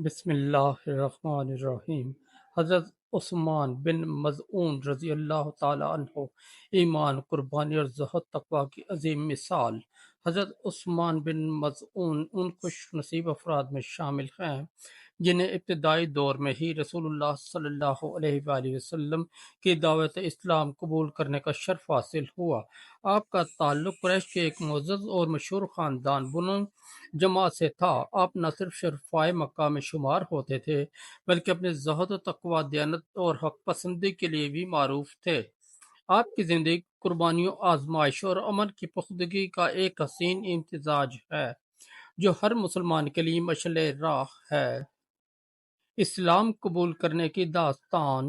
بسم اللہ الرحمن الرحیم۔ حضرت عثمان بن مظعون رضی اللہ تعالی عنہ ایمان، قربانی اور زہد تقوی کی عظیم مثال۔ حضرت عثمان بن مظعون ان خوش نصیب افراد میں شامل ہیں جنہیں ابتدائی دور میں ہی رسول اللہ صلی اللہ علیہ وآلہ وسلم کی دعوت اسلام قبول کرنے کا شرف حاصل ہوا۔ آپ کا تعلق قریش کے ایک معزز اور مشہور خاندان بنو جماعت سے تھا۔ آپ نہ صرف شرفائے مکہ میں شمار ہوتے تھے بلکہ اپنے زہد و تقوی، دیانت اور حق پسندی کے لیے بھی معروف تھے۔ آپ کی زندگی قربانیوں، آزمائش اور امن کی پختگی کا ایک حسین امتزاج ہے جو ہر مسلمان کے لیے مشعل راہ ہے۔ اسلام قبول کرنے کی داستان۔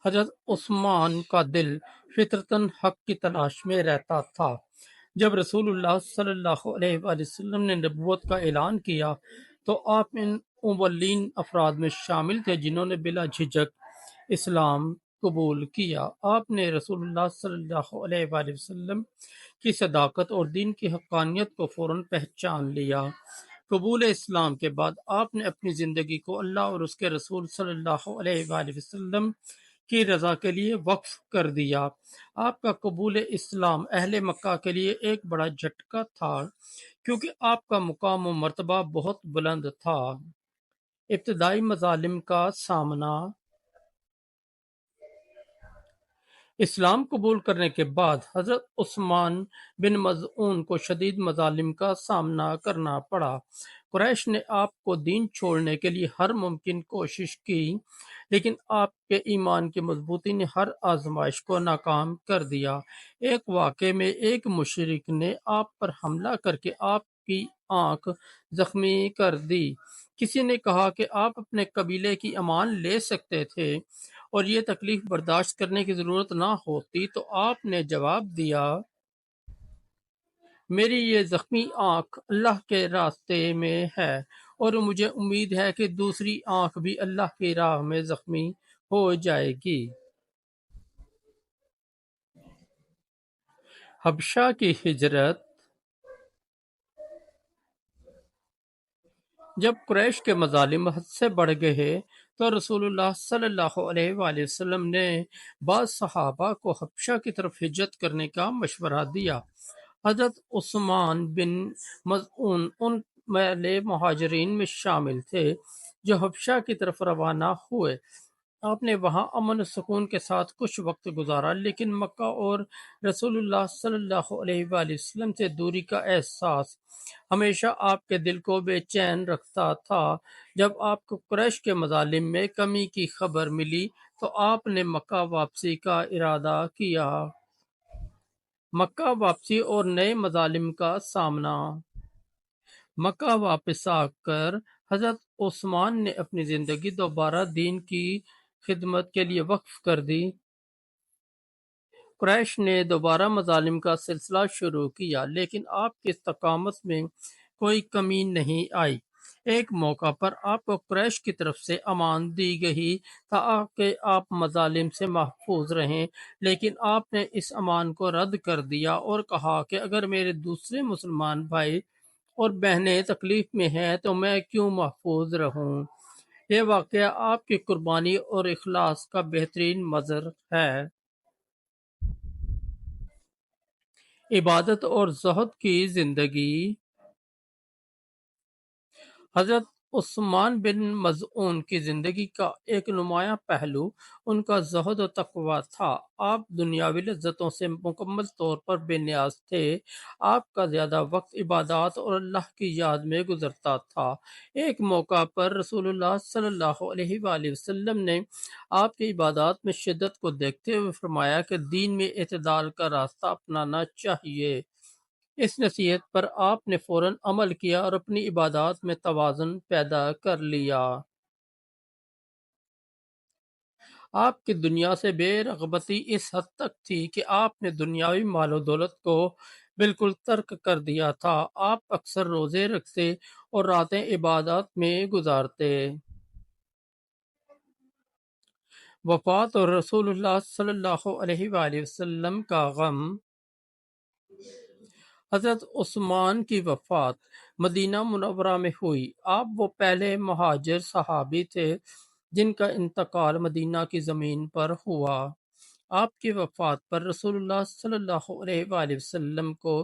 حضرت عثمان کا دل فطرتاً حق کی تلاش میں رہتا تھا۔ جب رسول اللہ صلی اللہ علیہ وآلہ وسلم نے نبوت کا اعلان کیا تو آپ ان اولین افراد میں شامل تھے جنہوں نے بلا جھجک اسلام قبول کیا۔ آپ نے رسول اللہ صلی اللہ علیہ وآلہ وسلم کی صداقت اور دین کی حقانیت کو فوراً پہچان لیا۔ قبول اسلام کے بعد آپ نے اپنی زندگی کو اللہ اور اس کے رسول صلی اللہ علیہ وآلہ وسلم کی رضا کے لیے وقف کر دیا۔ آپ کا قبول اسلام اہل مکہ کے لیے ایک بڑا جھٹکا تھا کیونکہ آپ کا مقام و مرتبہ بہت بلند تھا۔ ابتدائی مظالم کا سامنا۔ اسلام قبول کرنے کے بعد حضرت عثمان بن مظعون کو شدید مظالم کا سامنا کرنا پڑا۔ قریش نے آپ کو دین چھوڑنے کے لیے ہر ممکن کوشش کی لیکن آپ کے ایمان کی مضبوطی نے ہر آزمائش کو ناکام کر دیا۔ ایک واقعے میں ایک مشرک نے آپ پر حملہ کر کے آپ کی آنکھ زخمی کر دی۔ کسی نے کہا کہ آپ اپنے قبیلے کی امان لے سکتے تھے اور یہ تکلیف برداشت کرنے کی ضرورت نہ ہوتی تو آپ نے جواب دیا، میری یہ زخمی آنکھ اللہ کے راستے میں ہے اور مجھے امید ہے کہ دوسری آنکھ بھی اللہ کی راہ میں زخمی ہو جائے گی۔ حبشہ کی ہجرت۔ جب قریش کے مظالم حد سے بڑھ گئے تو رسول اللہ صلی اللہ علیہ وآلہ وسلم نے بعض صحابہ کو حبشہ کی طرف ہجرت کرنے کا مشورہ دیا۔ حضرت عثمان بن مظعون ان پہلے مہاجرین میں شامل تھے جو حبشہ کی طرف روانہ ہوئے۔ آپ نے وہاں امن و سکون کے ساتھ کچھ وقت گزارا لیکن مکہ اور رسول اللہ صلی اللہ علیہ وآلہ وسلم سے دوری کا احساس ہمیشہ آپ کے دل کو بے چین رکھتا تھا۔ جب آپ کو قریش کے مظالم میں کمی کی خبر ملی تو آپ نے مکہ واپسی کا ارادہ کیا۔ مکہ واپسی اور نئے مظالم کا سامنا۔ مکہ واپس آ کر حضرت عثمان نے اپنی زندگی دوبارہ دین کی خدمت کے لیے وقف کر دی۔ قریش نے دوبارہ مظالم کا سلسلہ شروع کیا لیکن آپ کی استقامت میں کوئی کمی نہیں آئی۔ ایک موقع پر آپ کو قریش کی طرف سے امان دی گئی تاکہ آپ مظالم سے محفوظ رہیں، لیکن آپ نے اس امان کو رد کر دیا اور کہا کہ اگر میرے دوسرے مسلمان بھائی اور بہنیں تکلیف میں ہیں تو میں کیوں محفوظ رہوں۔ یہ واقعہ آپ کی قربانی اور اخلاص کا بہترین مظہر ہے۔ عبادت اور زہد کی زندگی۔ حضرت عثمان بن مظعون کی زندگی کا ایک نمایاں پہلو ان کا زہد و تقوی تھا۔ آپ دنیاوی لذتوں سے مکمل طور پر بے نیاز تھے۔ آپ کا زیادہ وقت عبادات اور اللہ کی یاد میں گزرتا تھا۔ ایک موقع پر رسول اللہ صلی اللہ علیہ وآلہ وسلم نے آپ کی عبادات میں شدت کو دیکھتے ہوئے فرمایا کہ دین میں اعتدال کا راستہ اپنانا چاہیے۔ اس نصیحت پر آپ نے فوراً عمل کیا اور اپنی عبادات میں توازن پیدا کر لیا۔ آپ کی دنیا سے بے رغبتی اس حد تک تھی کہ آپ نے دنیاوی مال و دولت کو بالکل ترک کر دیا تھا۔ آپ اکثر روزے رکھتے اور راتیں عبادات میں گزارتے۔ وفات اور رسول اللہ صلی اللہ علیہ وآلہ وسلم کا غم۔ حضرت عثمان کی وفات مدینہ منورہ میں ہوئی۔ آپ وہ پہلے مہاجر صحابی تھے جن کا انتقال مدینہ کی زمین پر ہوا۔ آپ کی وفات پر رسول اللہ صلی اللہ علیہ وآلہ وسلم کو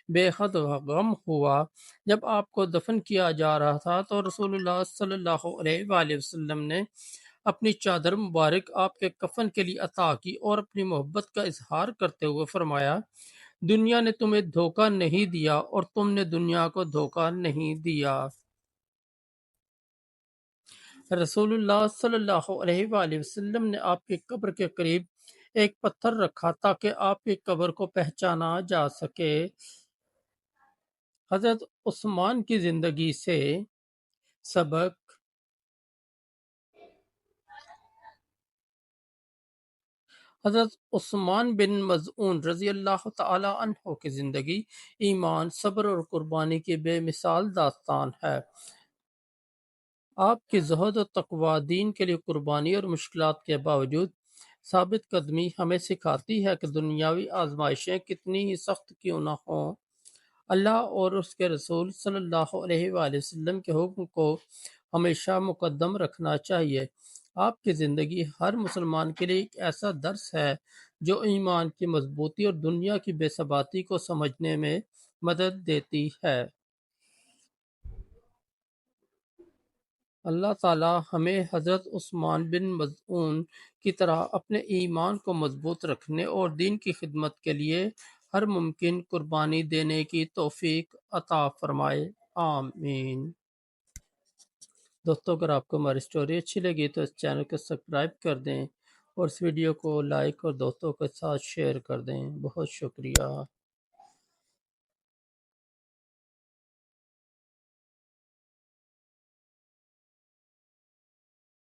بے حد غم ہوا۔ جب آپ کو دفن کیا جا رہا تھا تو رسول اللہ صلی اللہ علیہ وآلہ وسلم نے اپنی چادر مبارک آپ کے کفن کے لیے عطا کی اور اپنی محبت کا اظہار کرتے ہوئے فرمایا، دنیا نے تمہیں دھوکہ نہیں دیا اور تم نے دنیا کو دھوکہ نہیں دیا۔ رسول اللہ صلی اللہ علیہ وآلہ وسلم نے آپ کی قبر کے قریب ایک پتھر رکھا تاکہ آپ کی قبر کو پہچانا جا سکے۔ حضرت عثمان کی زندگی سے سبق۔ حضرت عثمان بن مظعون رضی اللہ تعالی عنہ کی زندگی ایمان، صبر اور قربانی کی بے مثال داستان ہے۔ آپ کی زہد و تقوی دین کے لیے قربانی اور مشکلات کے باوجود ثابت قدمی ہمیں سکھاتی ہے کہ دنیاوی آزمائشیں کتنی ہی سخت کیوں نہ ہوں، اللہ اور اس کے رسول صلی اللہ علیہ وآلہ وسلم کے حکم کو ہمیشہ مقدم رکھنا چاہیے۔ آپ کی زندگی ہر مسلمان کے لیے ایک ایسا درس ہے جو ایمان کی مضبوطی اور دنیا کی بے ثباتی کو سمجھنے میں مدد دیتی ہے۔ اللہ تعالی ہمیں حضرت عثمان بن مظعون کی طرح اپنے ایمان کو مضبوط رکھنے اور دین کی خدمت کے لیے ہر ممکن قربانی دینے کی توفیق عطا فرمائے، آمین۔ دوستو، اگر آپ کو ہماری سٹوری اچھی لگی تو اس چینل کو سبسکرائب کر دیں اور اس ویڈیو کو لائک اور دوستوں کے ساتھ شیئر کر دیں۔ بہت شکریہ۔